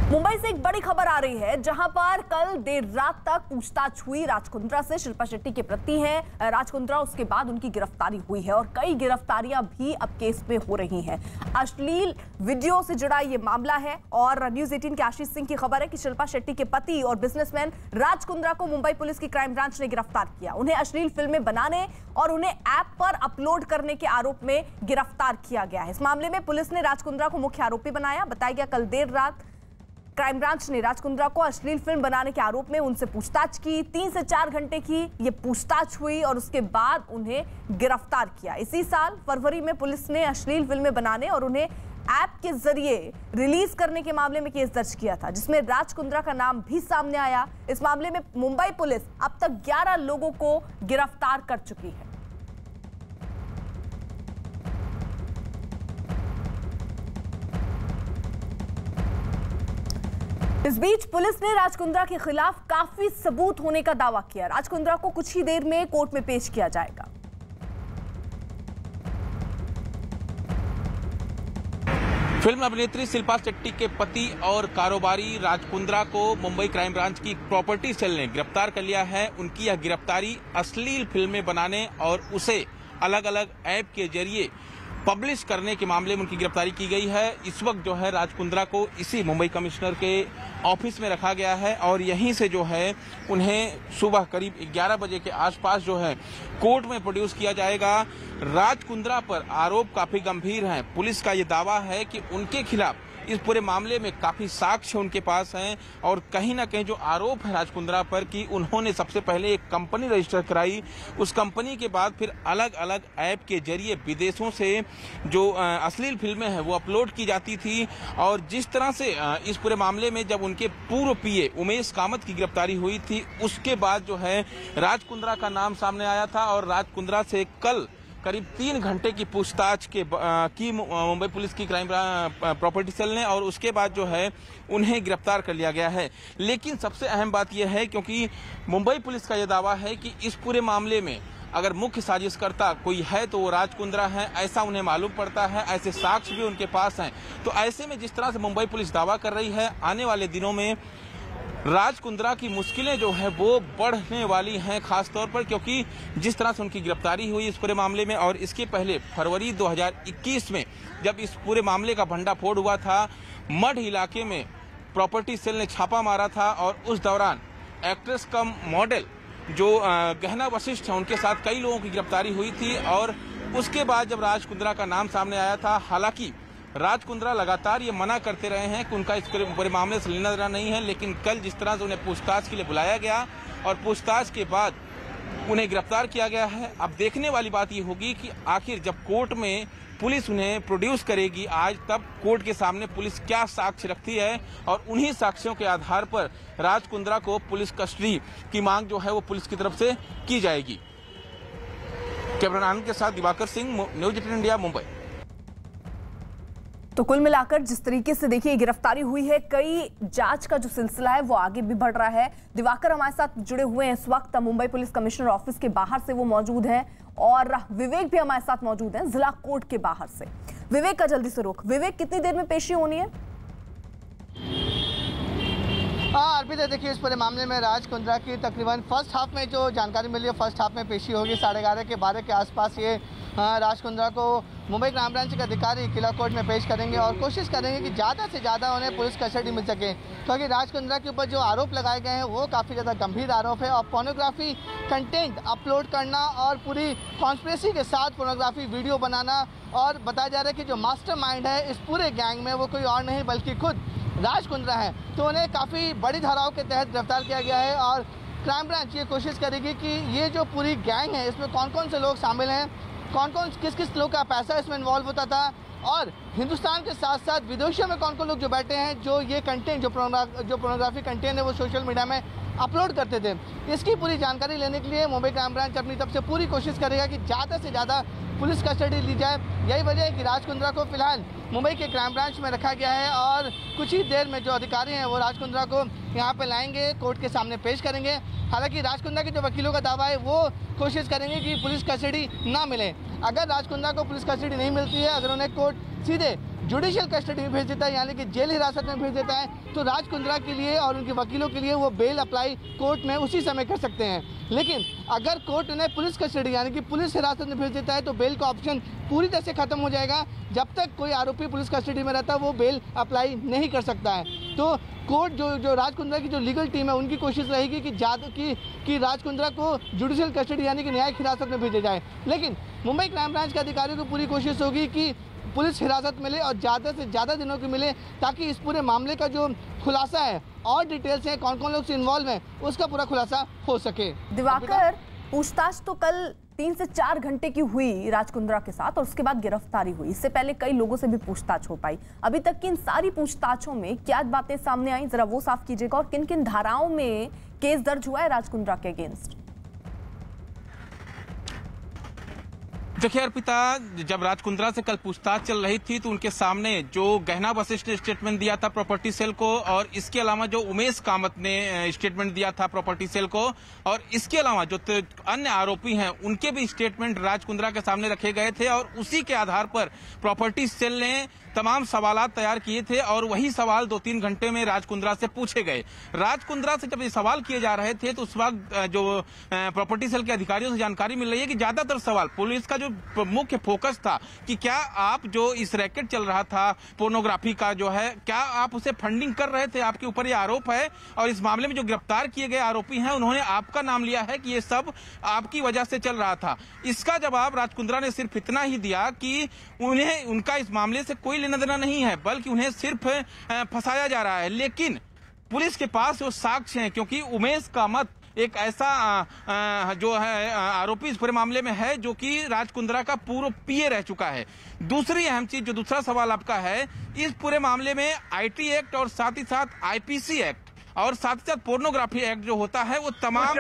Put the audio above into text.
मुंबई से एक बड़ी खबर आ रही है, जहां पर कल देर रात तक पूछताछ हुई राज कुंद्रा से। शिल्पा शेट्टी के प्रति हैं राज कुंद्रा, उसके बाद उनकी गिरफ्तारी हुई है और कई गिरफ्तारियां भी अब केस में हो रही हैं। अश्लील वीडियो से जुड़ा ये मामला है और न्यूज 18 के आशीष सिंह की खबर है कि शिल्पा शेट्टी के पति और बिजनेसमैन राज कुंद्रा को मुंबई पुलिस की क्राइम ब्रांच ने गिरफ्तार किया। उन्हें अश्लील फिल्में बनाने और उन्हें ऐप पर अपलोड करने के आरोप में गिरफ्तार किया गया है। इस मामले में पुलिस ने राज कुंद्रा को मुख्य आरोपी बनाया। बताया गया कल देर रात क्राइम ब्रांच ने राज कुंद्रा को अश्लील फिल्म बनाने के आरोप में उनसे पूछताछ की। 3 से 4 घंटे की ये पूछताछ हुई और उसके बाद उन्हें गिरफ्तार किया। इसी साल फरवरी में पुलिस ने अश्लील फिल्में बनाने और उन्हें ऐप के जरिए रिलीज करने के मामले में केस दर्ज किया था, जिसमें राज कुंद्रा का नाम भी सामने आया। इस मामले में मुंबई पुलिस अब तक 11 लोगों को गिरफ्तार कर चुकी है। इस बीच पुलिस ने राज कुंद्रा के खिलाफ काफी सबूत होने का दावा किया। राज कुंद्रा को कुछ ही देर में कोर्ट में पेश किया जाएगा। फिल्म अभिनेत्री शिल्पा शेट्टी के पति और कारोबारी राज कुंद्रा को मुंबई क्राइम ब्रांच की प्रॉपर्टी सेल ने गिरफ्तार कर लिया है। उनकी यह गिरफ्तारी अश्लील फिल्में बनाने और उसे अलग अलग ऐप के जरिए पब्लिश करने के मामले में उनकी गिरफ्तारी की गई है। इस वक्त जो है राज कुंद्रा को इसी मुंबई कमिश्नर के ऑफिस में रखा गया है और यहीं से जो है उन्हें सुबह करीब 11 बजे के आसपास जो है कोर्ट में प्रोड्यूस किया जाएगा। राज कुंद्रा पर आरोप काफी गंभीर हैं। पुलिस का ये दावा है कि उनके खिलाफ इस पूरे मामले में काफी साक्ष्य उनके पास हैं और कहीं ना कहीं जो आरोप है राज कुंद्रा पर कि उन्होंने सबसे पहले एक कंपनी रजिस्टर कराई, उस कंपनी के बाद फिर अलग अलग ऐप के जरिए विदेशों से जो अश्लील फिल्में हैं वो अपलोड की जाती थी। और जिस तरह से इस पूरे मामले में जब उनके पूर्व पीए उमेश कामत की गिरफ्तारी हुई थी, उसके बाद जो है राज कुंद्रा का नाम सामने आया था और राज कुंद्रा से कल करीब 3 घंटे की पूछताछ की मुंबई पुलिस की क्राइम प्रॉपर्टी सेल ने और उसके बाद जो है उन्हें गिरफ्तार कर लिया गया है। लेकिन सबसे अहम बात यह है क्योंकि मुंबई पुलिस का यह दावा है कि इस पूरे मामले में अगर मुख्य साजिशकर्ता कोई है तो वो राज कुंद्रा है, ऐसा उन्हें मालूम पड़ता है, ऐसे साक्ष्य भी उनके पास हैं। तो ऐसे में जिस तरह से मुंबई पुलिस दावा कर रही है, आने वाले दिनों में राज कुंद्रा की मुश्किलें जो है वो बढ़ने वाली हैं, खास तौर पर क्योंकि जिस तरह से उनकी गिरफ्तारी हुई इस पूरे मामले में और इसके पहले फरवरी 2021 में जब इस पूरे मामले का भंडाफोड़ हुआ था, मठ इलाके में प्रॉपर्टी सेल ने छापा मारा था और उस दौरान एक्ट्रेस कम मॉडल जो गहना वशिष्ठ है उनके साथ कई लोगों की गिरफ्तारी हुई थी। और उसके बाद जब राज कुंद्रा का नाम सामने आया था, हालांकि राज कुंद्रा लगातार ये मना करते रहे हैं कि उनका इस पूरे मामले से लेना देना नहीं है, लेकिन कल जिस तरह से उन्हें पूछताछ के लिए बुलाया गया और पूछताछ के बाद उन्हें गिरफ्तार किया गया है। अब देखने वाली बात ये होगी कि आखिर जब कोर्ट में पुलिस उन्हें प्रोड्यूस करेगी आज, तब कोर्ट के सामने पुलिस क्या साक्ष्य रखती है और उन्हीं साक्ष्यों के आधार पर राज कुंद्रा को पुलिस कस्टडी की मांग जो है वो पुलिस की तरफ से की जाएगी। कैमरा आनंद के साथ दिवाकर सिंह, न्यूज 18 इंडिया, मुंबई। तो कुल मिलाकर जिस तरीके से देखिए गिरफ्तारी हुई है, कई जांच का जो सिलसिला है वो आगे भी बढ़ रहा है। दिवाकर हमारे साथ जुड़े हुए हैं इस वक्त मुंबई पुलिस कमिश्नर ऑफिस के बाहर से, वो मौजूद हैं और विवेक भी हमारे साथ मौजूद हैं जिला कोर्ट के बाहर से। विवेक का जल्दी से रुख। विवेक, कितनी देर में पेशी होनी है? हाँ अर्पिता, देखिए इस पूरे मामले में राज कुंद्रा की तकरीबन फर्स्ट हाफ में जो जानकारी मिली है, फर्स्ट हाफ में पेशी होगी 11:30 के 12 के आसपास। ये राज कुंद्रा को मुंबई क्राइम ब्रांच के अधिकारी किला कोर्ट में पेश करेंगे और कोशिश करेंगे कि ज़्यादा से ज़्यादा उन्हें पुलिस कस्टडी मिल सके, क्योंकि राज कुंद्रा के ऊपर जो आरोप लगाए गए हैं वो काफ़ी ज़्यादा गंभीर आरोप है। और पोर्नोग्राफी कंटेंट अपलोड करना और पूरी कॉन्स्पिरेसी के साथ पोर्नोग्राफी वीडियो बनाना, और बताया जा रहा है कि जो मास्टरमाइंड है इस पूरे गैंग में वो कोई और नहीं बल्कि खुद राज कुंद्रा है। तो उन्हें काफ़ी बड़ी धाराओं के तहत गिरफ्तार किया गया है और क्राइम ब्रांच ये कोशिश करेगी कि ये जो पूरी गैंग है इसमें कौन कौन से लोग शामिल हैं, कौन कौन किस लोग का पैसा इसमें इन्वॉल्व होता था और हिंदुस्तान के साथ साथ विदेशों में कौन कौन लोग जो बैठे हैं जो ये कंटेंट जो पोर्नोग्राफी कंटेंट है वो सोशल मीडिया में अपलोड करते थे। इसकी पूरी जानकारी लेने के लिए मुंबई क्राइम ब्रांच अपनी तरफ से पूरी कोशिश करेगा कि ज़्यादा से ज़्यादा पुलिस कस्टडी ली जाए। यही वजह है कि राज कुंद्रा को फिलहाल मुंबई के क्राइम ब्रांच में रखा गया है और कुछ ही देर में जो अधिकारी हैं वो राज कुंद्रा को यहाँ पे लाएंगे, कोर्ट के सामने पेश करेंगे। हालांकि राज कुंद्रा के जो वकीलों का दावा है वो कोशिश करेंगे कि पुलिस कस्टडी ना मिले। अगर राज कुंद्रा को पुलिस कस्टडी नहीं मिलती है, अगर उन्हें कोर्ट सीधे जुडिशियल कस्टडी में भेज देता है, यानी कि जेल हिरासत में भेज देता है, तो राज कुंद्रा के लिए और उनके वकीलों के लिए वो बेल अप्लाई कोर्ट में उसी समय कर सकते हैं। लेकिन अगर कोर्ट उन्हें पुलिस कस्टडी यानी कि पुलिस हिरासत में भेज देता है तो बेल का ऑप्शन पूरी तरह से खत्म हो जाएगा। जब तक कोई आरोपी पुलिस कस्टडी में रहता है वो बेल अप्लाई नहीं कर सकता है। तो कोर्ट जो राज कुंद्रा की जो लीगल टीम है उनकी कोशिश रहेगी कि राज कुंद्रा को जुडिशियल कस्टडी यानी कि न्यायिक हिरासत में भेजा जाए। लेकिन मुंबई क्राइम ब्रांच के अधिकारियों की पूरी कोशिश होगी कि पुलिस हिरासत मिले और ज़्यादा से ज़्यादा दिनों की मिले, ताकि इस पूरे मामले का जो खुलासा है और डिटेल्स हैं, कौन कौन लोग से इन्वॉल्व हैं, उसका पूरा खुलासा हो सके। दिवाकर, पूछताछ तो कल 3 से 4 घंटे की हुई राज कुंद्रा के साथ और उसके बाद गिरफ्तारी हुई। इससे पहले कई लोगों से भी पूछताछ हो पाई। अभी तक की इन सारी पूछताछों में क्या बातें सामने आई, जरा वो साफ कीजिएगा, और किन किन धाराओं में केस दर्ज हुआ है राज कुंद्रा के अगेंस्ट? देखिए अर्पिता, जब राज कुंद्रा से कल पूछताछ चल रही थी तो उनके सामने जो गहना वशिष्ठ ने स्टेटमेंट दिया था प्रॉपर्टी सेल को, और इसके अलावा जो उमेश कामत ने स्टेटमेंट दिया था प्रॉपर्टी सेल को, और इसके अलावा जो अन्य आरोपी हैं उनके भी स्टेटमेंट राज कुंद्रा के सामने रखे गए थे, और उसी के आधार पर प्रॉपर्टी सेल ने तमाम सवालात तैयार किए थे और वही सवाल 2-3 घंटे में राज कुंद्रा से पूछे गए। राज कुंद्रा से जब ये सवाल किए जा रहे थे तो उस वक्त जो प्रॉपर्टी सेल के अधिकारियों से जानकारी मिल रही है कि ज्यादातर सवाल पुलिस का जो मुख्य फोकस था कि क्या आप जो इस रैकेट चल रहा था पोर्नोग्राफी का जो है, क्या आप उसे फंडिंग कर रहे थे, आपके ऊपर ये आरोप है, और इस मामले में जो गिरफ्तार किए गए आरोपी हैं उन्होंने आपका नाम लिया है कि ये सब आपकी वजह से चल रहा था। इसका जवाब राज कुंद्रा ने सिर्फ इतना ही दिया कि उनका इस मामले से कोई लेना देना नहीं है, बल्कि उन्हें सिर्फ फंसाया जा रहा है। लेकिन पुलिस के पास वो साक्ष्य हैं, क्योंकि उमेश कामत एक ऐसा जो है आरोपी इस पूरे मामले में है जो कि राज कुंद्रा का पूर्व पीए रह चुका है। दूसरी अहम चीज, जो दूसरा सवाल आपका है, इस पूरे मामले में आईटी एक्ट और साथ ही साथ आईपीसी एक्ट और साथ ही साथ पोर्नोग्राफी एक्ट जो होता है वो तमाम